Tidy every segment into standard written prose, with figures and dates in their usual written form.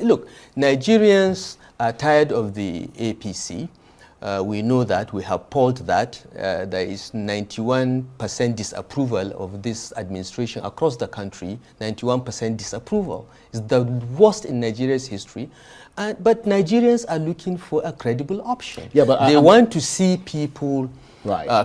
Look, Nigerians are tired of the APC. We know that. We have polled that. There is 91% disapproval of this administration across the country. 91% disapproval. It's the worst in Nigeria's history. But Nigerians are looking for a credible option. Yeah, but they want to see people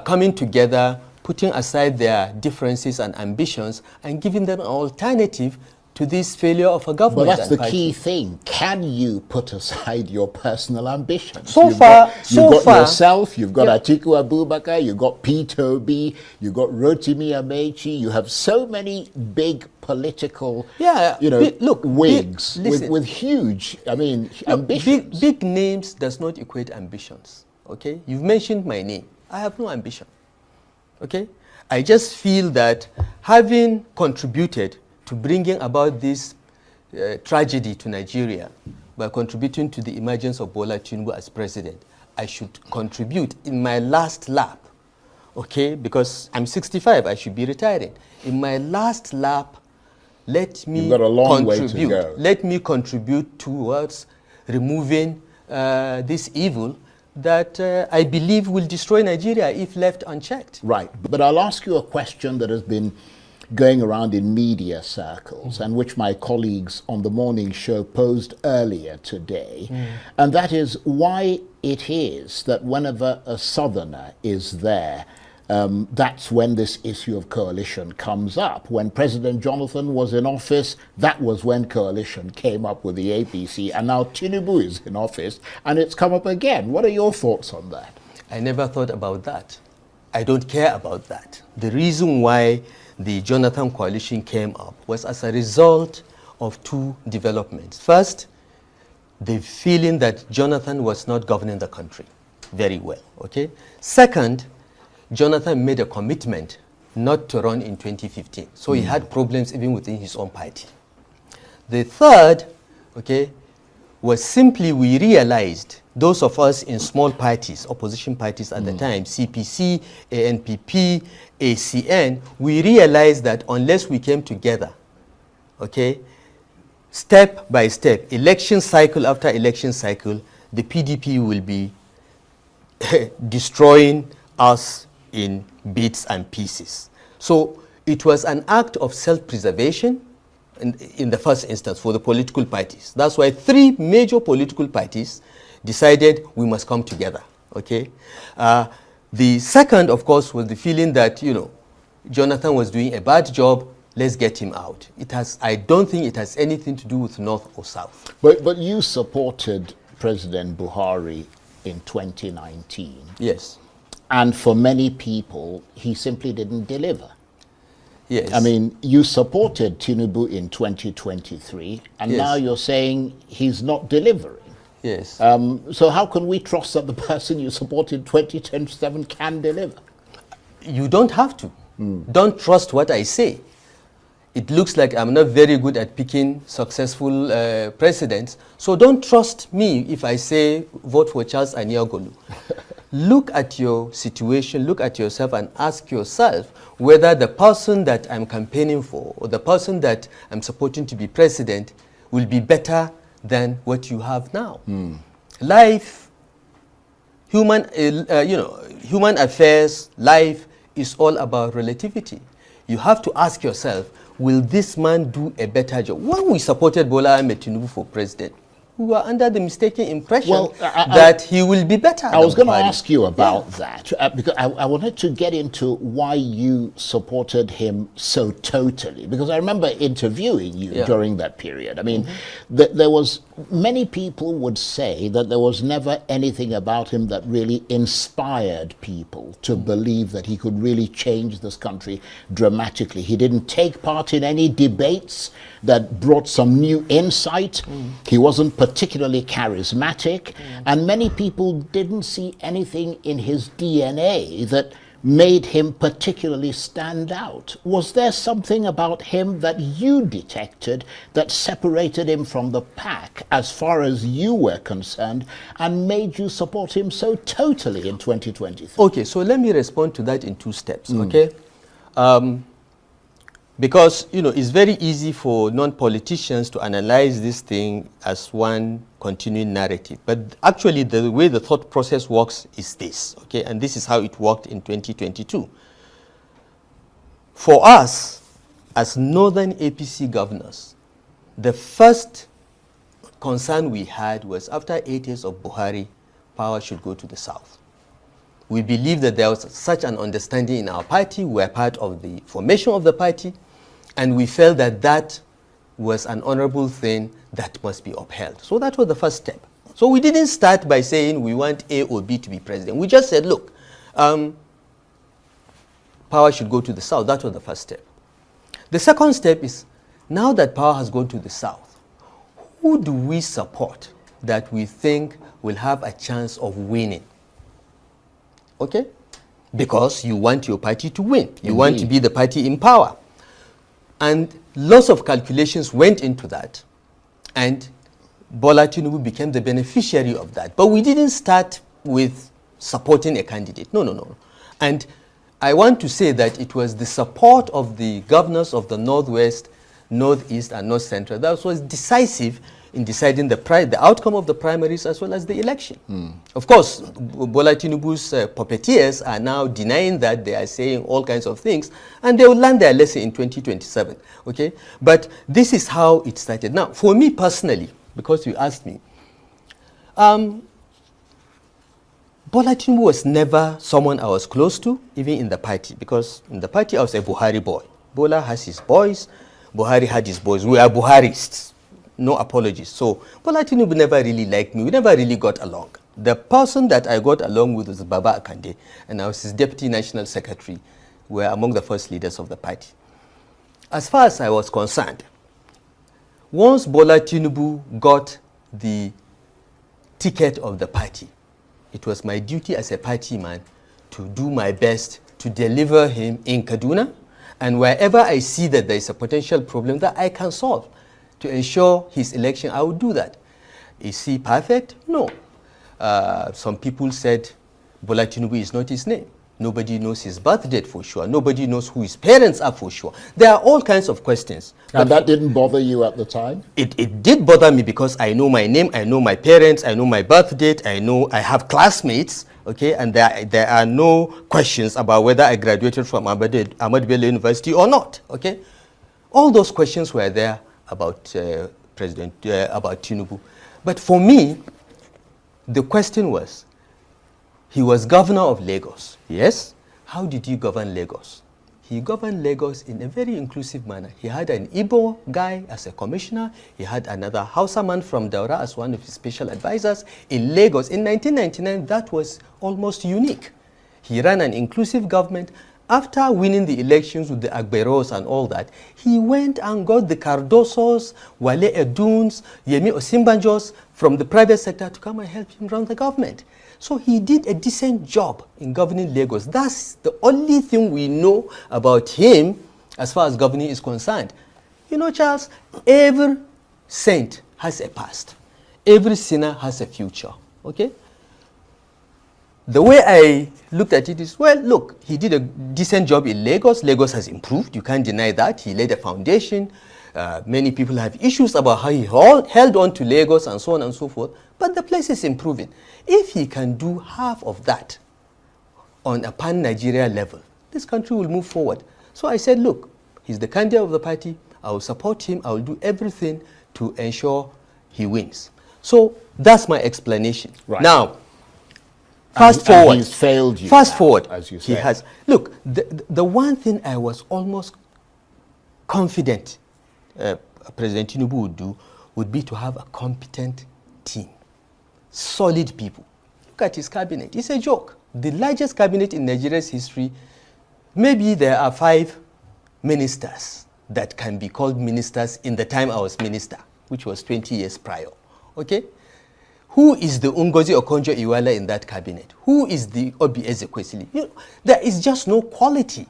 coming together, putting aside their differences and ambitions, and giving them an alternative to this failure of a government. But that's the key thing. Can you put aside your personal ambitions? You've got yourself, you've got Atiku Abubakar, you've got Peter Obi, you've got Rotimi Amechi, you have so many big political, wigs with huge, ambitions. Big names does not equate ambitions, okay? You've mentioned my name. I have no ambition, okay? I just feel that having contributed to bringing about this tragedy to Nigeria by contributing to the emergence of Bola Tinubu as president, I should contribute in my last lap, okay? Because I'm 65, I should be retiring. In my last lap, let me You've got a long way to go. Let me contribute towards removing this evil that I believe will destroy Nigeria if left unchecked. Right, but I'll ask you a question that has been going around in media circles and which my colleagues on the morning show posed earlier today, and that is why it is that whenever a southerner is there, that's when this issue of coalition comes up. When President Jonathan was in office, that was when coalition came up with the APC, and now Tinubu is in office and it's come up again. What are your thoughts on that? I never thought about that. I don't care about that. The reason why the Jonathan coalition came up was as a result of two developments. First, the feeling that Jonathan was not governing the country very well, okay? Second, Jonathan made a commitment not to run in 2015. So he had problems even within his own party. The third, okay, was simply we realized, those of us in small parties, opposition parties at the time, CPC, ANPP, ACN, we realized that unless we came together, okay, step by step, election cycle after election cycle, the PDP will be destroying us in bits and pieces. So it was an act of self-preservation in the first instance for the political parties. That's why three major political parties decided we must come together, okay? The second, of course, was the feeling that, Jonathan was doing a bad job, let's get him out. I don't think it has anything to do with North or South. But you supported President Buhari in 2019. Yes. And for many people, he simply didn't deliver. Yes. I mean, you supported Tinubu in 2023, and now you're saying he's not delivering. Yes. So how can we trust that the person you supported in 2027 can deliver? You don't have to. Don't trust what I say. It looks like I'm not very good at picking successful presidents, so don't trust me if I say vote for Charles Aniagolu. Look at your situation, look at yourself and ask yourself whether the person that I'm campaigning for or the person that I'm supporting to be president will be better than what you have now. Life, human affairs, life is all about relativity. You have to ask yourself, will this man do a better job? When we supported Bola Ahmed Tinubu for president, we were under the mistaken impression that he will be better. I was going to ask you about that because I wanted to get into why you supported him so totally, because I remember interviewing you during that period. I mean, there was, many people would say that there was never anything about him that really inspired people to believe that he could really change this country dramatically. He didn't take part in any debates that brought some new insight. He wasn't particularly charismatic, and many people didn't see anything in his DNA that made him particularly stand out. Was there something about him that you detected that separated him from the pack as far as you were concerned and made you support him so totally in 2023? Okay, so let me respond to that in two steps, okay? Because, you know, it's very easy for non-politicians to analyze this thing as one continuing narrative. But actually, the way the thought process works is this, okay? And this is how it worked in 2022. For us, as northern APC governors, the first concern we had was after 8 years of Buhari, power should go to the south. We believe that there was such an understanding in our party. We were part of the formation of the party, and we felt that that was an honorable thing that must be upheld. So that was the first step. So we didn't start by saying we want A or B to be president. We just said, look, power should go to the south. That was the first step. The second step is, now that power has gone to the south, who do we support that we think will have a chance of winning? Okay? Because you want your party to win. You Indeed. want to be the party in power. And lots of calculations went into that. And Bola Tinubu became the beneficiary of that. But we didn't start with supporting a candidate. No, no, no. And I want to say that it was the support of the governors of the Northwest, Northeast, and North Central that was decisive in deciding the outcome of the primaries as well as the election. Of course, Bola Tinubu's puppeteers are now denying that. They are saying all kinds of things, and they will learn their lesson in 2027, okay? But this is how it started. Now, for me personally, because you asked me, Bola Tinubu was never someone I was close to, even in the party, because in the party I was a Buhari boy. Bola has his boys, Buhari had his boys. We are Buharists. No apologies. So Bola Tinubu never really liked me. We never really got along. The person that I got along with was Baba Akande, and I was his deputy national secretary. We were among the first leaders of the party. As far as I was concerned, once Bola Tinubu got the ticket of the party, it was my duty as a party man to do my best to deliver him in Kaduna, and wherever I see that there is a potential problem that I can solve to ensure his election, I would do that. Is he perfect? No. Some people said Bola Tinubu is not his name. Nobody knows his birth date for sure. Nobody knows who his parents are for sure. There are all kinds of questions. And that didn't bother you at the time? It did bother me because I know my name, I know my parents, I know my birth date, I know I have classmates, okay, and there are no questions about whether I graduated from Ahmad Bello University or not, okay. All those questions were there about about Tinubu. But for me, the question was, he was governor of Lagos, yes? How did he govern Lagos? He governed Lagos in a very inclusive manner. He had an Igbo guy as a commissioner. He had another Hausa man from Daura as one of his special advisors. In Lagos, in 1999, that was almost unique. He ran an inclusive government. After winning the elections with the Agberos and all that, he went and got the Cardosos, Wale Eduns, Yemi Osinbanjos from the private sector to come and help him run the government. So he did a decent job in governing Lagos. That's the only thing we know about him as far as governing is concerned. You know, Charles, every saint has a past. Every sinner has a future, okay? The way I looked at it is, well, look, he did a decent job in Lagos. Lagos has improved. You can't deny that. He laid a foundation. Many people have issues about how he held on to Lagos and so on and so forth. But the place is improving. If he can do half of that on a pan-Nigeria level, this country will move forward. So I said, look, he's the candidate of the party. I will support him. I will do everything to ensure he wins. So that's my explanation. Right. Now, fast forward. And he's failed you. Fast forward. As you He said. has. Look, the one thing I was almost confident President Tinubu would do would be to have a competent team, solid people. Look at his cabinet. It's a joke. The largest cabinet in Nigeria's history, maybe there are 5 ministers that can be called ministers in the time I was minister, which was 20 years prior. Okay? Who is the Ngozi Okonjo-Iweala in that cabinet? Who is the Obi Ezekwesili? You know, there is just no quality.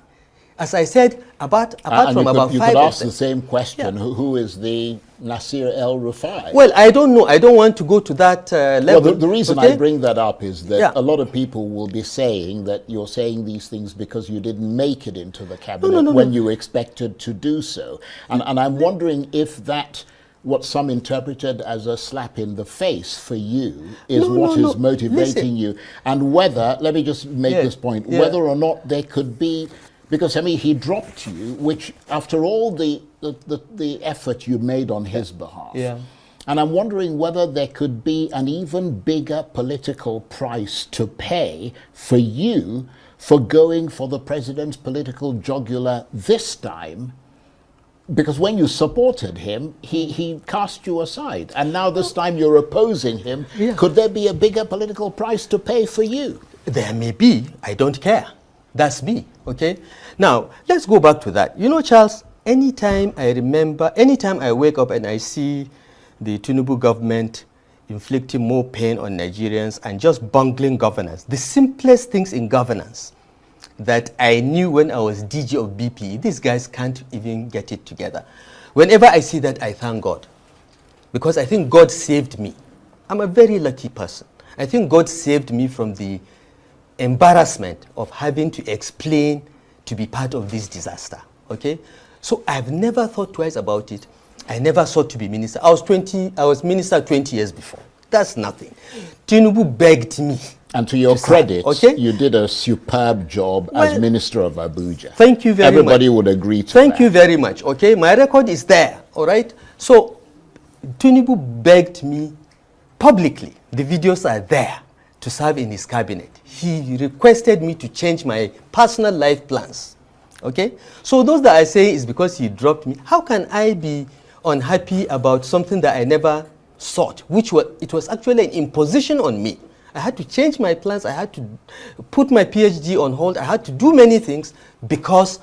As I said, apart from about 5 you could ask the same question, who is the Nasir El-Rufai? Well, I don't know. I don't want to go to that level. Well, the reason I bring that up is that a lot of people will be saying that you're saying these things because you didn't make it into the cabinet when you expected to do so. And I'm wondering if that, what some interpreted as a slap in the face for you, is what is motivating you. And whether, let me just make this point, whether or not there could be, because I mean, he dropped you, which after all the effort you made on his behalf. And I'm wondering whether there could be an even bigger political price to pay for you for going for the president's political jugular this time. Because when you supported him, he cast you aside. And now this time you're opposing him. Could there be a bigger political price to pay for you? There may be. I don't care. That's me, okay? Now, let's go back to that. You know, Charles, anytime I wake up and I see the Tinubu government inflicting more pain on Nigerians and just bungling governance, the simplest things in governance that I knew when I was DG of BP, these guys can't even get it together. Whenever I see that, I thank God. Because I think God saved me. I'm a very lucky person. I think God saved me from the embarrassment of having to explain to be part of this disaster, okay? So I've never thought twice about it. I never sought to be minister. I was minister 20 years before. That's nothing. Tinubu begged me. And to your credit, you did a superb job as Minister of Abuja. Thank you very much. Everybody would agree to that. Thank you very much, okay? My record is there, all right? So Tinubu begged me publicly. The videos are there to serve in his cabinet. He requested me to change my personal life plans, okay? So those that I say is because he dropped me. How can I be unhappy about something that I never sought, it was actually an imposition on me. I had to change my plans. I had to put my PhD on hold. I had to do many things because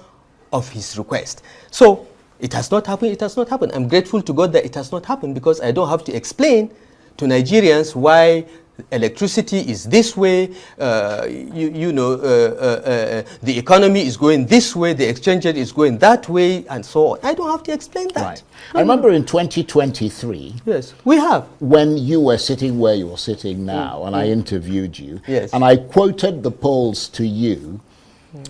of his request. So it has not happened. It has not happened. I'm grateful to God that it has not happened because I don't have to explain to Nigerians why electricity is this way, the economy is going this way, the exchange rate is going that way, and so on. I don't have to explain that. Right. I remember in 2023, yes, we have, when you were sitting where you're sitting now, and I interviewed you, and I quoted the polls to you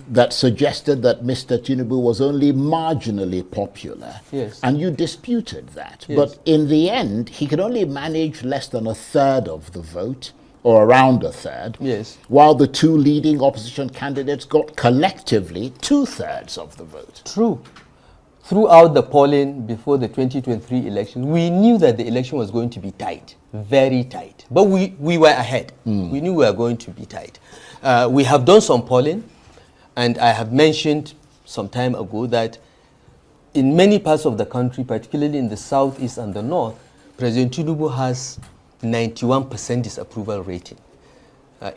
that suggested that Mr. Tinubu was only marginally popular, and you disputed that. But in the end, he could only manage less than a third of the vote, or around a third, while the two leading opposition candidates got collectively 2/3 of the vote. True. Throughout the polling before the 2023 election, we knew that the election was going to be tight, very tight. But we were ahead. We knew we were going to be tight. We have done some polling. And I have mentioned some time ago that in many parts of the country, particularly in the southeast and the north, President Tinubu has 91% disapproval rating.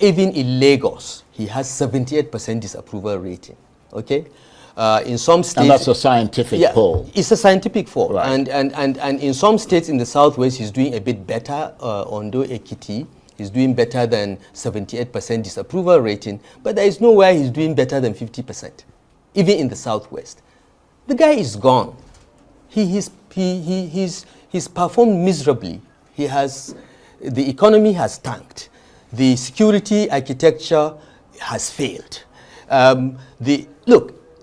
Even in Lagos, he has 78% disapproval rating. Okay, in some states, and that's a scientific poll. It's a scientific poll, right. And in some states in the southwest, he's doing a bit better. Ondo, Ekiti. He's doing better than 78% disapproval rating, but there is nowhere he's doing better than 50%, even in the southwest. The guy is gone. He's performed miserably. The economy has tanked. The security architecture has failed. There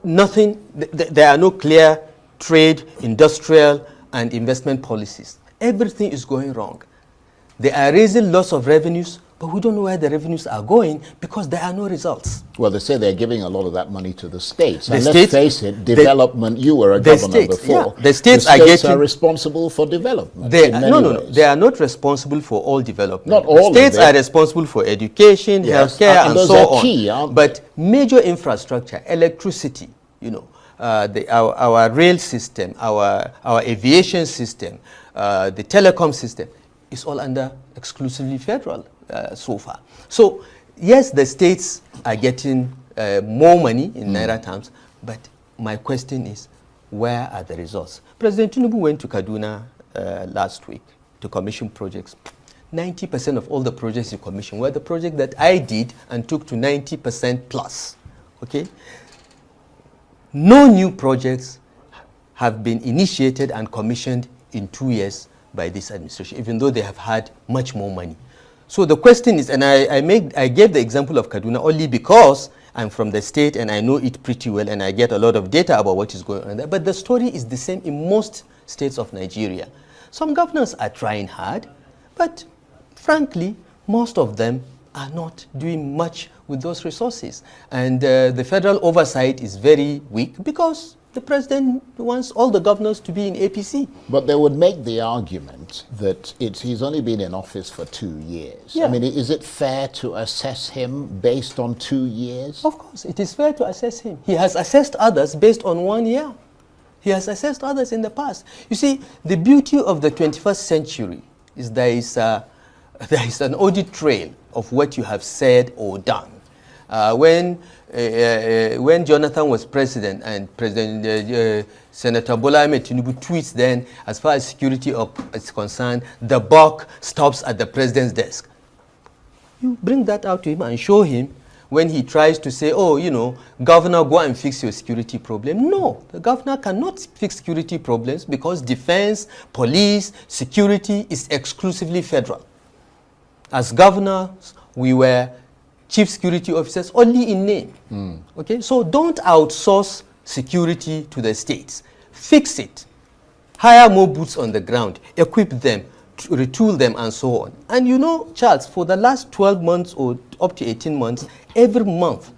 are no clear trade, industrial, and investment policies. Everything is going wrong. They are raising lots of revenues, but we don't know where the revenues are going because there are no results. Well, they say they're giving a lot of that money to the states. And let's face it, development, you were a governor before. The states are responsible for development. They are not responsible for all development. Not all. States are responsible for education, healthcare, and so on. Key, but major infrastructure, electricity, our rail system, our aviation system, the telecom system, is all under exclusively federal so far. So yes, the states are getting more money in Naira terms, but my question is, where are the results? President Tinubu went to Kaduna last week to commission projects. 90% of all the projects he commissioned were the project that I did and took to 90% plus, okay? No new projects have been initiated and commissioned in 2 years by this administration, even though they have had much more money. So the question is, and I gave the example of Kaduna only because I'm from the state and I know it pretty well and I get a lot of data about what is going on there. But the story is the same in most states of Nigeria. Some governors are trying hard, but frankly, most of them are not doing much with those resources. And the federal oversight is very weak because the president wants all the governors to be in APC. But they would make the argument that he's only been in office for 2 years. Yeah. I mean, is it fair to assess him based on 2 years? Of course, it is fair to assess him. He has assessed others based on 1 year. He has assessed others in the past. You see, the beauty of the 21st century is there is an audit trail of what you have said or done. When Jonathan was president and Senator Bola Ahmed Tinubu tweets then, as far as security is concerned, the buck stops at the president's desk. You bring that out to him and show him when he tries to say, oh, you know, governor, go and fix your security problem. No, the governor cannot fix security problems because defense, police, security is exclusively federal. As governors, we were chief security officers only in name. Okay, so don't outsource security to the states. Fix it. Hire more boots on the ground. Equip them, retool them, and so on. And you know, Charles, for the last 12 months or up to 18 months, every month,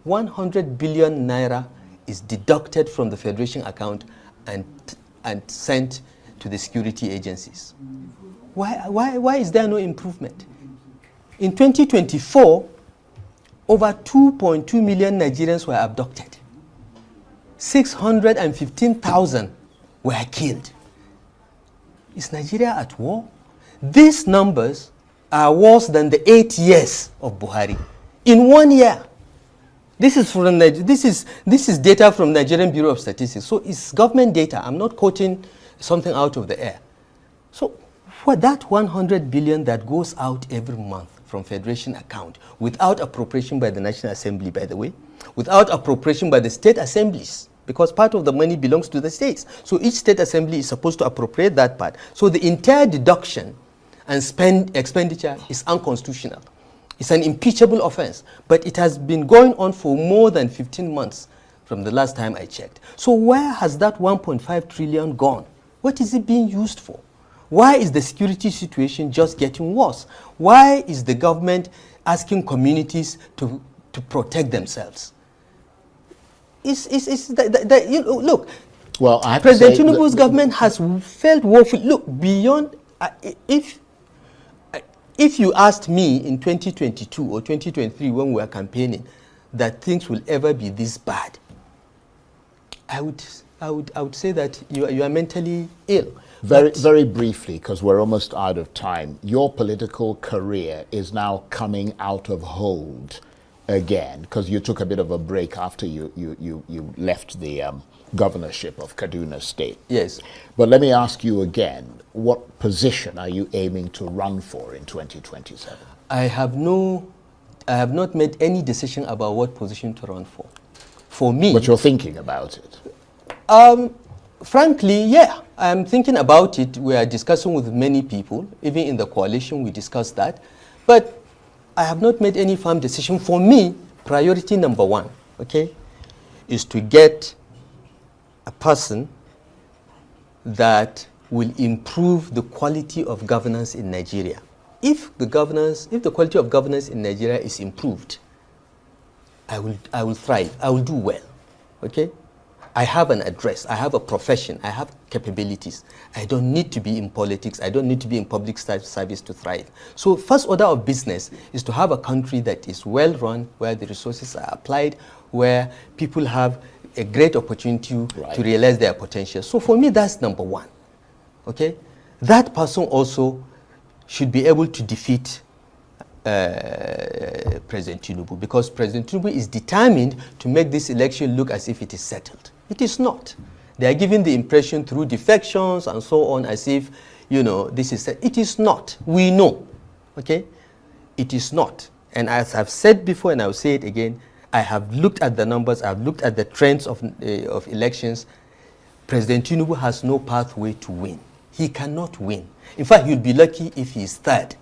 100 billion naira is deducted from the federation account and sent to the security agencies. Why is there no improvement? In 2024, over 2.2 million Nigerians were abducted. 615,000 were killed. Is Nigeria at war? These numbers are worse than the 8 years of Buhari. In 1 year. This is data from Nigerian Bureau of Statistics. So it's government data. I'm not quoting something out of the air. So for that 100 billion that goes out every month from federation account without appropriation by the National Assembly, by the way, without appropriation by the state assemblies, because part of the money belongs to the states. So each state assembly is supposed to appropriate that part. So the entire deduction and expenditure is unconstitutional. It's an impeachable offense, but it has been going on for more than 15 months from the last time I checked. So where has that 1.5 trillion gone? What is it being used for? Why is the security situation just getting worse? Why is the government asking communities to protect themselves? Look, well, I have President Tinubu's government has failed woefully. Look, beyond, if you asked me in 2022 or 2023 when we were campaigning that things will ever be this bad, I would say that you are mentally ill. Very briefly, because we're almost out of time, your political career is now coming out of hold again, because you took a bit of a break after you left the governorship of Kaduna State. Yes. But let me ask you again, what position are you aiming to run for in 2027? I have not made any decision about what position to run for. For me... But you're thinking about it? Frankly, yeah, I'm thinking about it. We are discussing with many people, even in the coalition we discussed that. But I have not made any firm decision. For me, priority number one, okay, is to get a person that will improve the quality of governance in Nigeria. If the quality of governance in Nigeria is improved, I will thrive. I will do well, okay? I have an address, I have a profession, I have capabilities. I don't need to be in politics, I don't need to be in public service to thrive. So first order of business is to have a country that is well run, where the resources are applied, where people have a great opportunity to realize their potential. So for me, that's number one, okay? That person also should be able to defeat President Tinubu, because President Tinubu is determined to make this election look as if it is settled. It is not. They are giving the impression through defections and so on as if, you know, this is set. It is not. We know, okay? It is not. And as I've said before, and I'll say it again, I have looked at the numbers, I've looked at the trends of elections. President Tinubu has no pathway to win. He cannot win. In fact, he'll be lucky if he's third.